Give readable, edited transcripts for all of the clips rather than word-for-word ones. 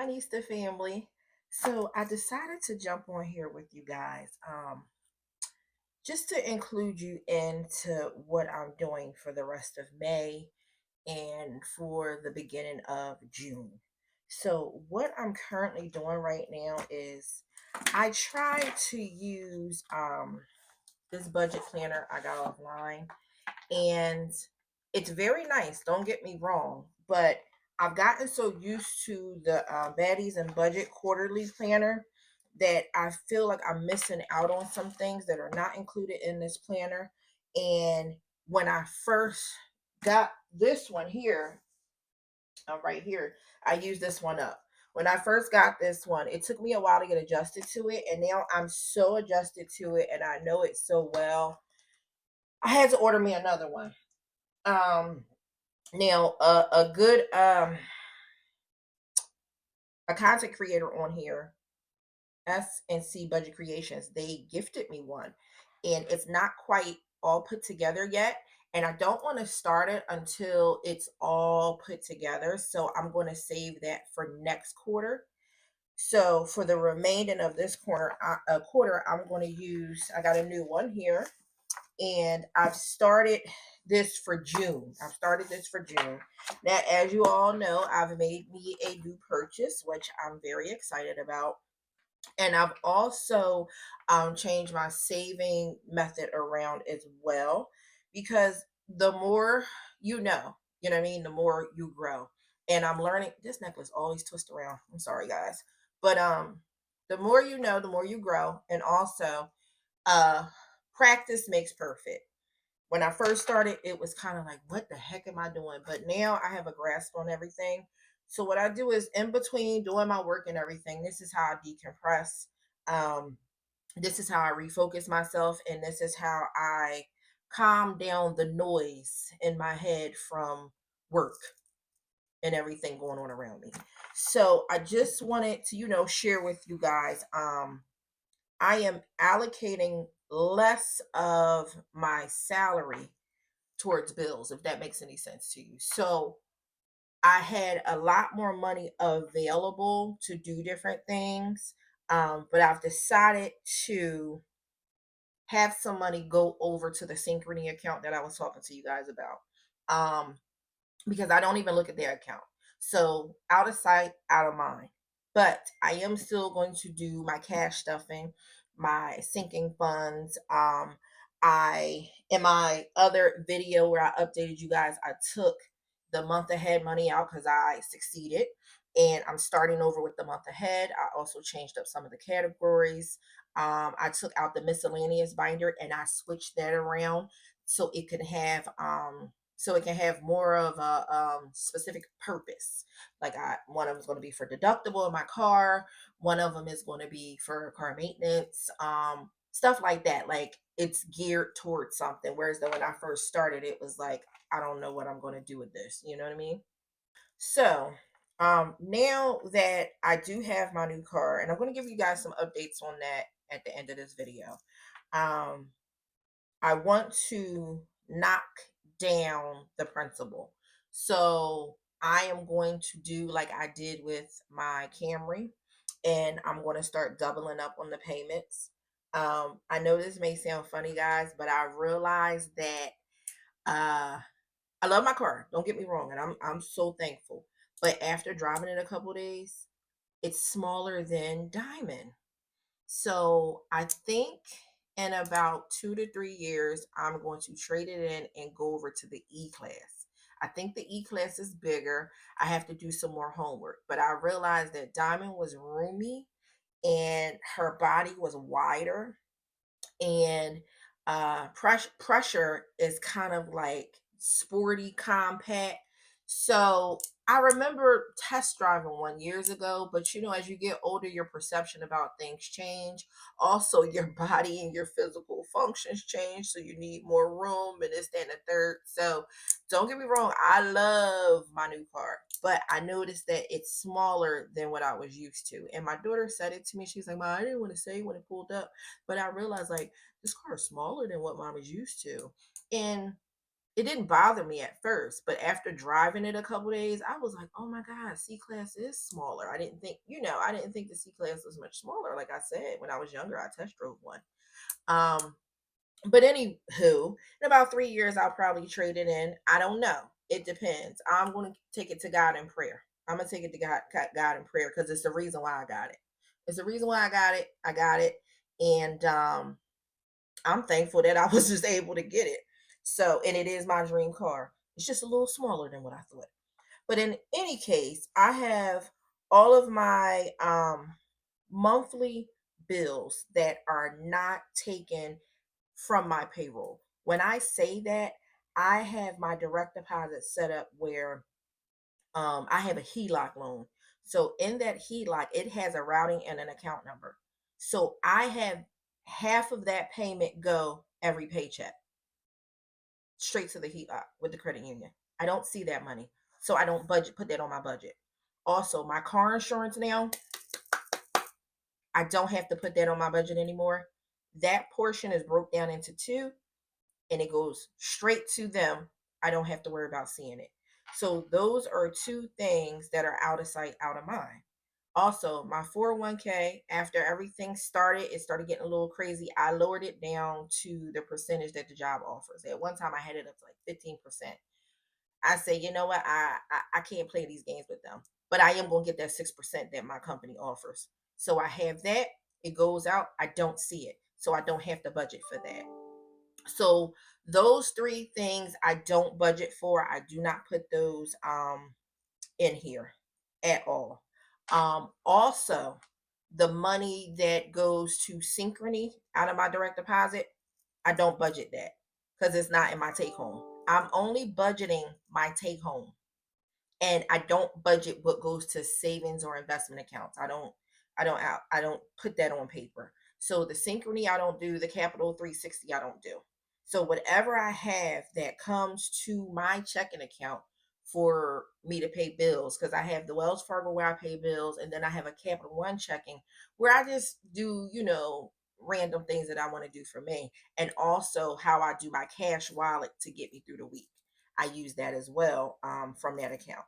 my niece the family. So I decided to jump on here with you guys, just to include you into what I'm doing for the rest of May and for the beginning of June. So what I'm currently doing right now is I try to use this budget planner I got offline, and it's very nice. Don't get me wrong, but I've gotten so used to the Baddies and Budget quarterly planner that I feel like I'm missing out on some things that are not included in this planner. And when I first got this one here, right here, I used this one up. When I first got this one, it took me a while to get adjusted to it, and now I'm so adjusted to it, and I know it so well. I had to order me another one. Um, Now, a good a content creator on here, S&C Budget Creations, they gifted me one, and it's not quite all put together yet. And I don't want to start it until it's all put together. So I'm going to save that for next quarter. So for the remaining of this quarter, I'm going to use. I got a new one here, and I've started this for June. I've started this for June. Now, as you all know, I've made me a new purchase, which I'm very excited about. And I've also changed my saving method around as well, because the more you know what I mean, the more you grow. And I'm learning this necklace always twists around. I'm sorry, guys. But the more you know, the more you grow. And also, uh practice makes perfect. When I first started, it was kind of like, what the heck am I doing? But now I have a grasp on everything. So what I do is, in between doing my work and everything, this is how I decompress. Um, this is how I refocus myself, and this is how I calm down the noise in my head from work and everything going on around me. So I just wanted to, share with you guys. I am allocating less of my salary towards bills, if that makes any sense to you. So I had a lot more money available to do different things, but I've decided to have some money go over to the Synchrony account that I was talking to you guys about, because I don't even look at their account. So out of sight, out of mind. But I am still going to do my cash stuffing, my sinking funds. I in my other video where I updated you guys, I took the month ahead money out because I succeeded. And I'm starting over with the month ahead. I also changed up some of the categories. I took out the miscellaneous binder and I switched that around so it could have more of a specific purpose. Like, one of them is going to be for deductible in my car. One of them is going to be for car maintenance, stuff like that. Like, it's geared towards something. Whereas though when I first started, it was like, I don't know what I'm going to do with this. You know what I mean? So now that I do have my new car, and I'm going to give you guys some updates on that at the end of this video. Um, I want to knock down the principal. So I am going to do like I did with my Camry, and I'm going to start doubling up on the payments. I know this may sound funny, guys, but I realized that uh, I love my car. Don't get me wrong, and I'm so thankful. But after driving it a couple days, it's smaller than Diamond. So I think in about 2 to 3 years, I'm going to trade it in and go over to the E class. I think the E class is bigger. I have to do some more homework, but I realized that Diamond was roomy and her body was wider, and pressure is kind of like sporty, compact. So I remember test driving one years ago, but as you get older, your perception about things change. Also, your body and your physical functions change, so you need more room and this, that, and the third. So don't get me wrong, I love my new car, but I noticed that it's smaller than what I was used to. And my daughter said it to me. She's like, "Mom, I didn't want to say when it pulled up," but I realized, like, this car is smaller than what mom is used to. And it didn't bother me at first, but after driving it a couple days, I was like, oh my God, C class is smaller. I didn't think, I didn't think the C class was much smaller. Like I said, when I was younger, I test drove one. Um, but anywho, in about 3 years, I'll probably trade it in. I don't know. It depends. I'm going to take it to God in prayer. I'm going to take it to God in prayer because it's the reason why I got it. It's the reason why I got it. I got it. And I'm thankful that I was just able to get it. So, and it is my dream car. It's just a little smaller than what I thought. But in any case, I have all of my monthly bills that are not taken from my payroll. When I say that, I have my direct deposit set up where I have a HELOC loan. So in that HELOC, it has a routing and an account number. So I have half of that payment go every paycheck straight to the HELOC with the credit union. I don't see that money. So I don't put that on my budget. Also, my car insurance now, I don't have to put that on my budget anymore. That portion is broke down into two and it goes straight to them. I don't have to worry about seeing it. So those are two things that are out of sight, out of mind. Also, my 401k, after everything started, it started getting a little crazy. I lowered it down to the percentage that the job offers. At one time, I had it up to like 15%. I say, you know what? I can't play these games with them, but I am going to get that 6% that my company offers. So I have that. It goes out. I don't see it. So I don't have to budget for that. So those three things I don't budget for. I do not put those in here at all. Also, the money that goes to Synchrony out of my direct deposit, I don't budget that because it's not in my take home. I'm only budgeting my take home, and I don't budget what goes to savings or investment accounts. I don't put that on paper. So the Synchrony I don't do, the Capital 360 I don't do. So whatever I have that comes to my checking account for me to pay bills, because I have the Wells Fargo where I pay bills, and then I have a Capital One checking where I just do, random things that I want to do for me, and also how I do my cash wallet to get me through the week. I use that as well from that account.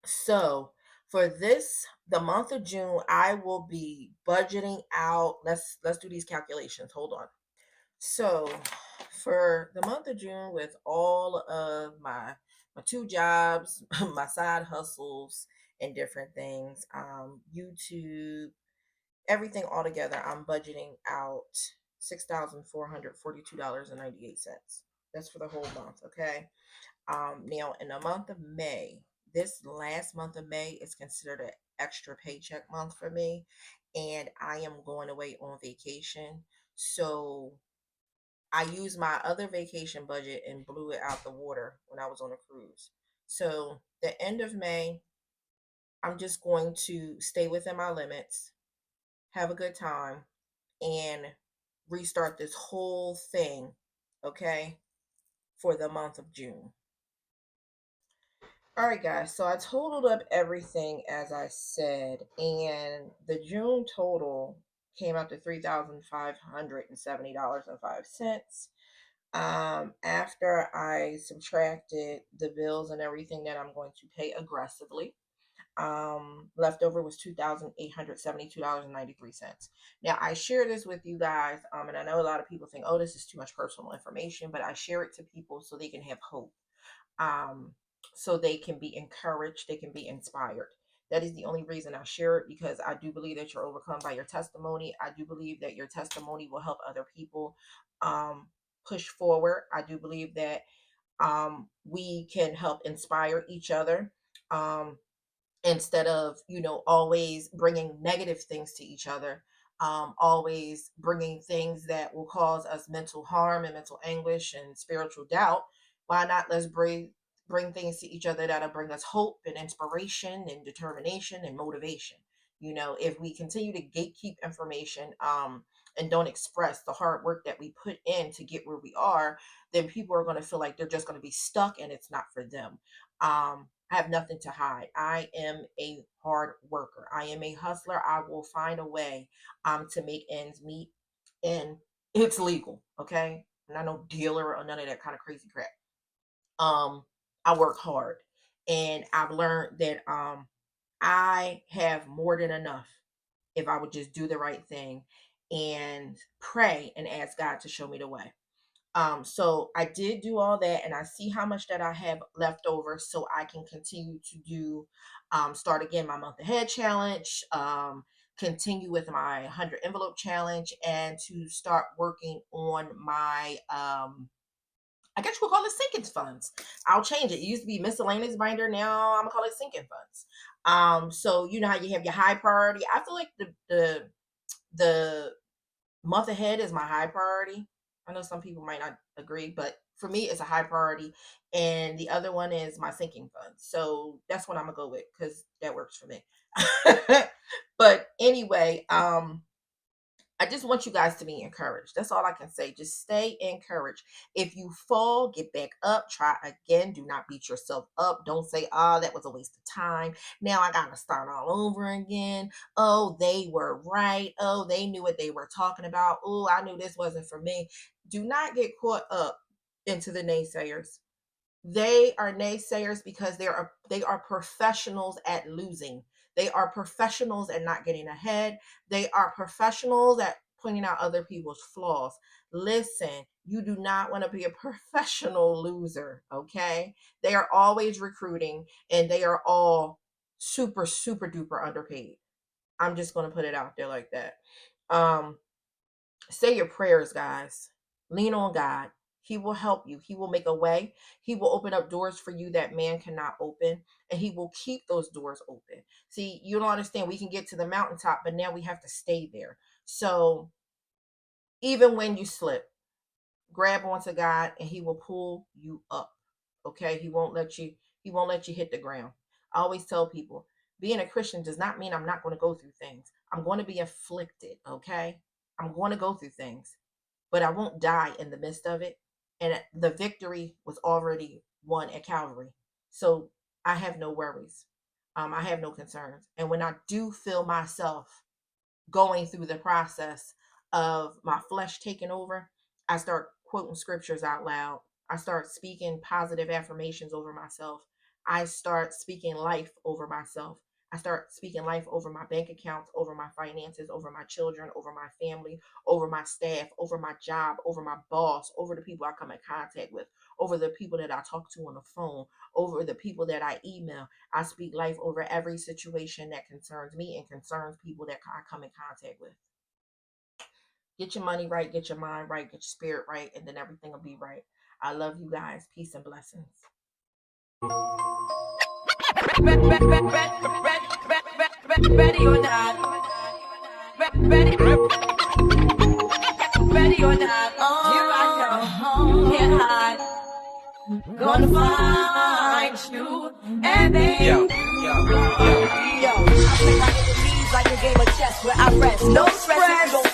So for the month of June, I will be budgeting out. Let's do these calculations. Hold on. So for the month of June, with all of my two jobs, my side hustles, and different things, YouTube, everything all together, I'm budgeting out $6,442.98. That's for the whole month. Okay. Now in the month of May, this last month of May is considered an extra paycheck month for me, and I am going away on vacation. So I used my other vacation budget and blew it out the water when I was on a cruise. So the end of May, I'm just going to stay within my limits, have a good time, and restart this whole thing, okay, for the month of June. All right, guys. So I totaled up everything as I said, and the June total came out to $3,570.05. After I subtracted the bills and everything that I'm going to pay aggressively, leftover was $2,872.93. Now I share this with you guys, and I know a lot of people think, oh, this is too much personal information, but I share it to people so they can have hope, um, so they can be encouraged, they can be inspired. That is the only reason I share it, because I do believe that you're overcome by your testimony. I do believe that your testimony will help other people push forward. I do believe that we can help inspire each other, instead of, always bringing negative things to each other, always bringing things that will cause us mental harm and mental anguish and spiritual doubt. Why not let's bring things to each other that'll bring us hope and inspiration and determination and motivation. If we continue to gatekeep information, and don't express the hard work that we put in to get where we are, then people are going to feel like they're just going to be stuck and it's not for them. I have nothing to hide. I am a hard worker. I am a hustler. I will find a way to make ends meet, and it's legal. Okay. I'm not no dealer or none of that kind of crazy crap. I work hard, and I've learned that I have more than enough if I would just do the right thing and pray and ask God to show me the way. So I did do all that, and I see how much that I have left over, so I can continue to do, start again my month ahead challenge, continue with my 100 envelope challenge, and to start working on my, I guess we'll call it sinking funds. I'll change it. It used to be miscellaneous binder. Now I'm gonna call it sinking funds. So you know how you have your high priority. I feel like the month ahead is my high priority. I know some people might not agree, but for me, it's a high priority. And the other one is my sinking fund. So that's what I'm gonna go with because that works for me. But anyway, I just want you guys to be encouraged. That's all I can say. Just stay encouraged. If you fall, get back up, try again. Do not beat yourself up. Don't say, oh, that was a waste of time. Now I got to start all over again. Oh, they were right. Oh, they knew what they were talking about. Oh, I knew this wasn't for me. Do not get caught up into the naysayers. They are naysayers because they are professionals at losing. They are professionals at not getting ahead. They are professionals at pointing out other people's flaws. Listen, you do not want to be a professional loser, okay? They are always recruiting, and they are all super, super duper underpaid. I'm just going to put it out there like that. Say your prayers, guys. Lean on God. He will help you. He will make a way. He will open up doors for you that man cannot open, and he will keep those doors open. See, you don't understand. We can get to the mountaintop, but now we have to stay there. So even when you slip, grab onto God and he will pull you up. Okay? He won't let you hit the ground. I always tell people, being a Christian does not mean I'm not going to go through things. I'm going to be afflicted, okay? I'm going to go through things, but I won't die in the midst of it. And the victory was already won at Calvary. So I have no worries. I have no concerns. And when I do feel myself going through the process of my flesh taking over, I start quoting scriptures out loud. I start speaking positive affirmations over myself. I start speaking life over myself. I start speaking life over my bank accounts, over my finances, over my children, over my family, over my staff, over my job, over my boss, over the people I come in contact with, over the people that I talk to on the phone, over the people that I email. I speak life over every situation that concerns me and concerns people that I come in contact with. Get your money right, get your mind right, get your spirit right, and then everything will be right. I love you guys. Peace and blessings. Ready or not. Ready or not. Here I come. Can't hide. Gonna find you. And then yo. I play my enemies like a game of chess where I rest. No stress.